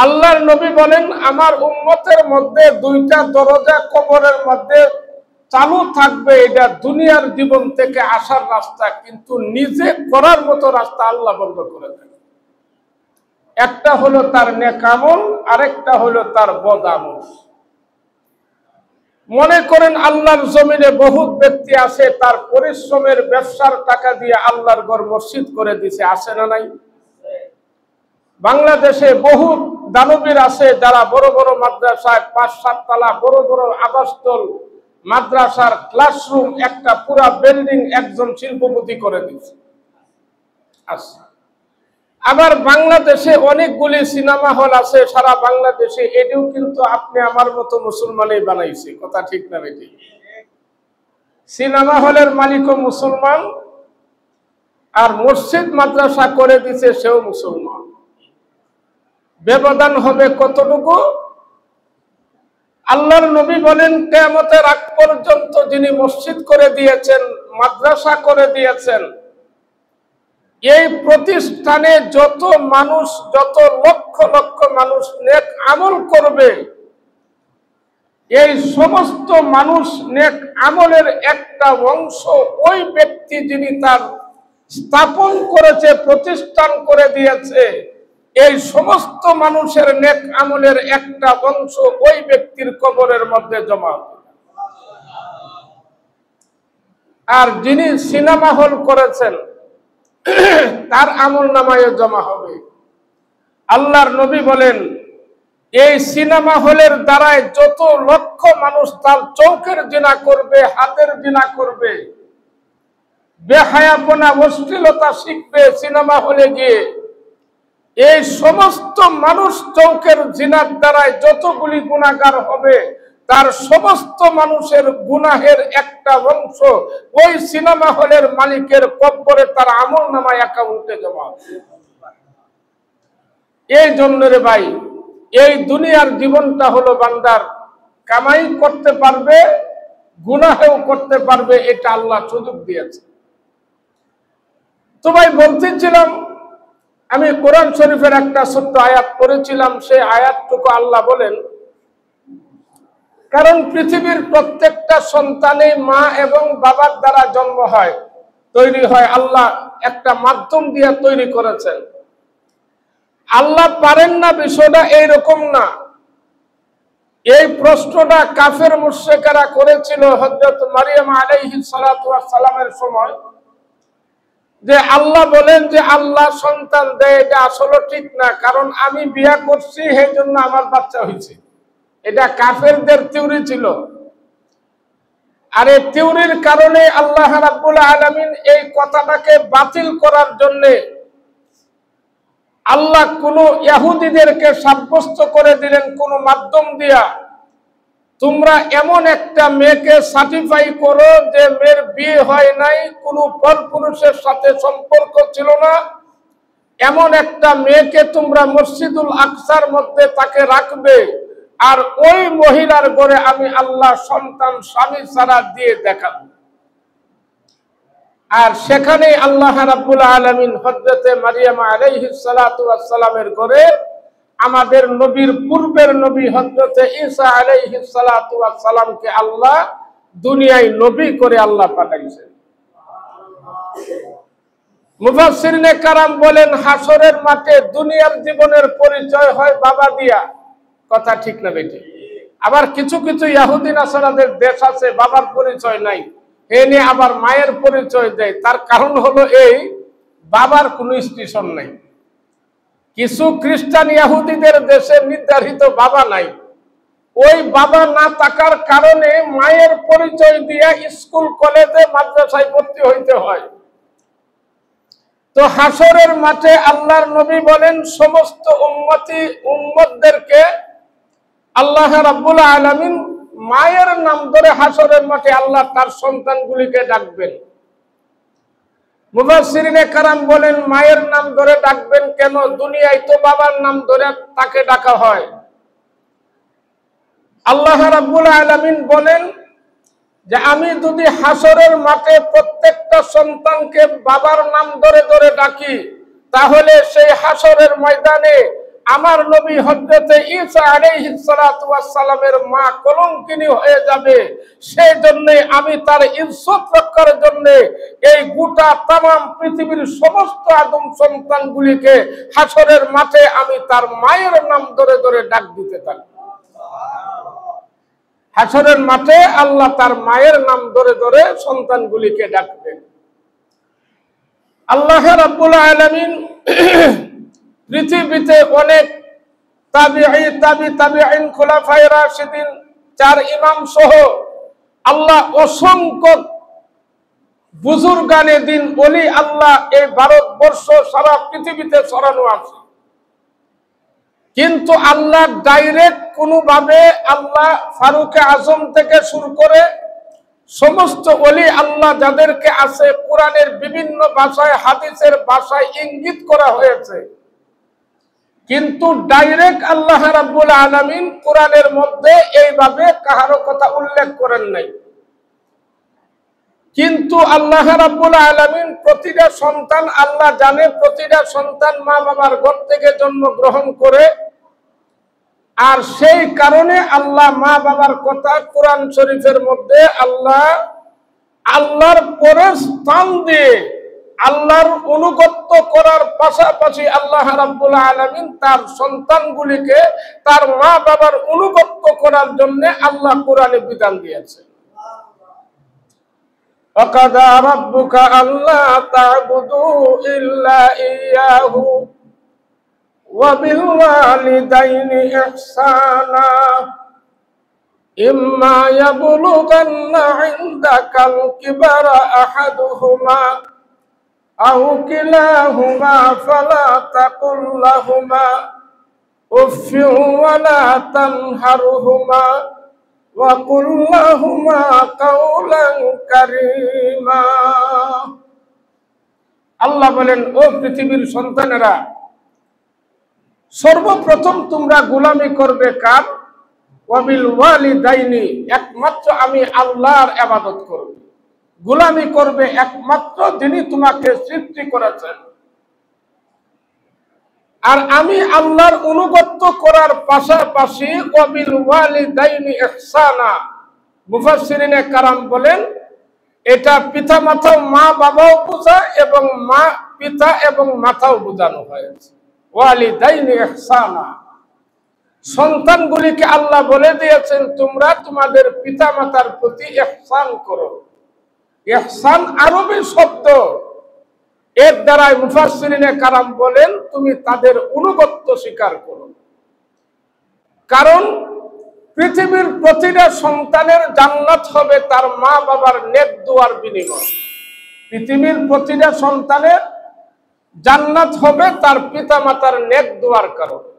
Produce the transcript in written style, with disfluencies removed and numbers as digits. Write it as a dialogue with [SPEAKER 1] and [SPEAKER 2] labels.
[SPEAKER 1] আল্লাহর নবী বলেন, আমার উম্মতের মধ্যে দুইটা দরজা কবরের মধ্যে চালু থাকবে, এটা দুনিয়ার জীবন থেকে আসার রাস্তা, কিন্তু নিজে করার মতো রাস্তা আল্লাহ বন্ধ করে দেন। একটা হলো তার নেক আমল, আরেকটা হলো তার বদ আমল। মনে করেন আল্লাহর জমিনে বহুত ব্যক্তি আছে, তার পরিশ্রমের ব্যবসার টাকা দিয়ে আল্লাহর ঘর মসজিদ করে দিছে, আছে না নাই? বাংলাদেশে বহু দানবীর আছে যারা বড় বড় মাদ্রাসায় ৫-৭ তলা বড় বড় আবাসস্থল, মাদ্রাসার ক্লাসরুম, একটা পুরা বিল্ডিং একজন শিল্পপতি করে দিচ্ছে। আচ্ছা, আবার বাংলাদেশে অনেকগুলি সিনেমা হল আছে সারা বাংলাদেশে, এটিও কিন্তু আপনি আমার মতো মুসলমানই বানাইছে, কথা ঠিক না বেটি? সিনেমা হলের মালিকও মুসলমান, আর মসজিদ মাদ্রাসা করে দিছে সেও মুসলমান। ব্যবধান হবে কতটুকু? আল্লাহর নবী বলেন, কিয়ামতের আগ পর্যন্ত যিনি মসজিদ করে দিয়েছেন, মাদ্রাসা করে দিয়েছেন, এই প্রতিষ্ঠানে যত মানুষ, যত লক্ষ লক্ষ মানুষ নেক আমল করবে, এই সমস্ত মানুষ নেক আমলের একটা অংশ ওই ব্যক্তি যিনি তার স্থাপন করেছে, প্রতিষ্ঠান করে দিয়েছে, এই সমস্ত মানুষের নেক আমলের একটা অংশ ওই ব্যক্তির কবরের মধ্যে জমা হবে। আর যিনি সিনেমা হল করেছেন তার আমল নামায় জমা হবে। আল্লাহর নবী বলেন, এই সিনেমা হলের দ্বারায় যত লক্ষ মানুষ তার চোখের জিনা করবে, হাতের জিনা করবে, বেহায়াপনা অশ্লীলতা শিখবে সিনেমা হলে গিয়ে, এই সমস্ত মানুষ চোখের জিনার দ্বারায় যতগুলি গুনাহগার হবে, তার সমস্ত মানুষের গুনাহের একটা অংশ ওই সিনেমা হলের মালিকের কবরে তার আমল নামায় অ্যাকাউন্টে জমা হবে। এই জন্য রে ভাই, এই দুনিয়ার জীবনটা হলো বান্দার কামাই করতে পারবে, গুনাহেও করতে পারবে, এটা আল্লাহ সুযোগ দিয়েছে। তো ভাই বলতেছিলাম, আমি কোরআন শরীফের একটা ছোট্ট আয়াত পড়েছিলাম, সেই আয়াতটুকু আল্লাহ বলেন, কারণ পৃথিবীর প্রত্যেকটা সন্তানই মা এবং বাবার দ্বারা জন্ম হয়, তৈরি হয়, আল্লাহ একটা মাধ্যম দিয়ে তৈরি করেছেন। আল্লাহ পারেন না বিষয়টা এইরকম না। এই প্রশ্নটা কাফের মুশরিকরা করেছিল হযরত মারিয়াম আলাইহিস সালাতু ওয়াস সালামের সময়, যে আল্লাহ বলেন যে আল্লাহ সন্তান দেয়, এটা আসলে ঠিক না, কারণ আমি বিয়ে করছি সেই জন্য আমার বাচ্চা হয়েছে। এটা কাফেরদের থিওরি ছিল। আর এই থিওরির কারণে আল্লাহ রাব্বুল আলামিন এই কথাটাকে বাতিল করার জন্য আল্লাহ কোন ইহুদিদেরকে সাব্যস্ত করে দিলেন কোন মাধ্যম দিয়া, তোমরা এমন একটা মেয়েকে সার্টিফাই করো যে মেয়ের বিয়ে হয় নাই, কোনো পরপুরুষের সাথে সম্পর্ক ছিল না, এমন একটা মেয়েকে তোমরা মসজিদুল আকসার মধ্যে তাকে রাখবে, আর ওই মহিলার ঘরে আমি আল্লাহ সন্তান স্বামী ছাড়া দিয়ে দেখাবো। আর সেখানে আল্লাহ রাব্বুল আলামিন হযরতে মারিয়াম আলাইহিস সালাতু ওয়াস সালামের ঘরে আমাদের নবীর পূর্বের নবী হযরতে ঈসা আলাইহিস সালাতু ওয়াস সালামকে আল্লাহ দুনিয়ায় নবী করে আল্লাহ পাঠাইছেন। মুফাসসিরিনে কারাম বলেন, হাসরের মাঠে দুনিয়ার জীবনের পরিচয় হয় বাবা দিয়া, কথা ঠিক না বেটি? আবার কিছু কিছু ইহুদি নাসারাদের দেশ আছে বাবার পরিচয় নাই, এ নিয়ে আবার মায়ের পরিচয় দেয়। তার কারণ হলো এই, বাবার কোনো স্টেশন নাই। কিছু খ্রিস্টান ইহুদিদের দেশে নির্ধারিত বাবা নাই, ওই বাবা না থাকার কারণে মায়ের পরিচয় দিয়ে স্কুল কলেজে মাদ্রাসায় ভর্তি হইতে হয়। তো হাসরের মাঠে আল্লাহর নবী বলেন, সমস্ত উম্মতদেরকে আল্লাহ রাব্বুল আলামিন মায়ের নাম ধরে হাসরের মাঠে আল্লাহ তার সন্তানগুলিকে ডাকবেন। মুফাসসিরিনে কারাম বলেন, মায়ের নাম ধরে ডাকবেন কেন? দুনিয়ায় তো বাবার নাম ধরে তাকে ডাকা হয়। আল্লাহ রাব্বুল আলামিন বলেন যে আমি যদি হাসরের মাঠে প্রত্যেকটা সন্তানকে বাবার নাম ধরে ধরে ডাকি, তাহলে সেই হাসরের ময়দানে আমার নবী হযরতে ঈসা আলাইহিস সালাতু ওয়াস সালামের মা কলঙ্কিনী হয়ে যাবে, সেই জন্য আমি তার ইজ্জত রক্ষার জন্য এই গোটা তামাম পৃথিবীর সমস্ত আদম সন্তানগুলিকে হাসরের মাঠে আমি তার মায়ের নাম ধরে ধরে ডাক দিতে থাকি। হাসরের মাঠে আল্লাহ তার মায়ের নাম ধরে ধরে সন্তানগুলিকে ডাকবেন। আল্লাহ রাব্বুল আলামিন পৃথিবীতে অনেক তাবিঈন খুলাফায়ে রাশিদিন, 4 ইমাম সহ আল্লাহ অসংখ্য বুজুর্গানে দিন ওলি আল্লাহ এই ভারতবর্ষ সারা পৃথিবীতে ছড়ানো আছে, কিন্তু আল্লাহ ডাইরেক্ট কোনোভাবে আল্লাহ ফারুকে আজম থেকে শুরু করে সমস্ত ওলি আল্লাহ যাদেরকে আছে কোরআনের বিভিন্ন ভাষায় হাদিসের ভাষায় ইঙ্গিত করা হয়েছে, কিন্তু ডাইরেক্ট আল্লাহ রাব্বুল আলামিন কোরআনের মধ্যে এইভাবে কাহারো কথা উল্লেখ করেন নাই। কিন্তু আল্লাহ রাব্বুল আলামিন প্রতিটা সন্তান আল্লাহ জানে, প্রতিটা সন্তান মা বাবার ঘর থেকে জন্মগ্রহণ করে, আর সেই কারণে আল্লাহ মা বাবার কথা কোরআন শরীফের মধ্যে আল্লাহর পরে স্থান দিয়ে আল্লাহর অনুগত্য করার পাশাপাশি আল্লাহ রাব্বুল আলামিন তার সন্তানগুলিকে তার মা বাবার অনুগত্য করার জন্য আল্লাহ কোরআনে বিধান দিয়েছে। ওয়াকাদা রাব্বুকা আল্লা তা'বুদু ইল্লা ইয়াহু ওয়া বিল ওয়ালিদাইনি ইহসানা ইম্মা ইয়াবলুগান্না ইনদাকাল কিবারা আহাদুহুমা আও কিলাহুমা ফালা তাকুল লাহুমা উফফিন ওয়া লা তানহারহুমা ওয়া কুল লাহুমা কাওলান কারীমা। আল্লাহ বলেন, ও পৃথিবীর সন্তানেরা, সর্বপ্রথম তোমরা গোলামি করবে কার? ওয়াবিল ওয়ালিদাইনি, একমাত্র আমি আল্লাহর ইবাদত করবে, গোলামি করবে একমাত্র যিনি তোমাকে সৃষ্টি করেছেন। আর আমি আল্লাহর অনুগত্য করার পাশাপাশি ওয়াবিল ওয়ালিদাইনি ইহসানা, মুফাসসিরিনে কারাম বলেন এটা পিতা মাতা মা বাবাও বোঝায় এবং মা পিতা এবং মাতাও বোঝানো হয়েছে। ওয়ালিদাইনি ইহসানা, সন্তানগুলিকে আল্লাহ বলে দিয়েছেন তোমরা তোমাদের পিতা মাতার প্রতি ইহসান করো। ইহসান আরবি শব্দ, এর দ্বারাই মুফাসসিরিনে কারাম বলেন তুমি তাদের অনুগত্য স্বীকার করো। কারণ পৃথিবীর প্রতিটা সন্তানের জান্নাত হবে তার মা বাবার নেক দোয়ার বিনিময়। পৃথিবীর প্রতিটা সন্তানের জান্নাত হবে তার পিতা মাতার নেক দোয়ার কারণে।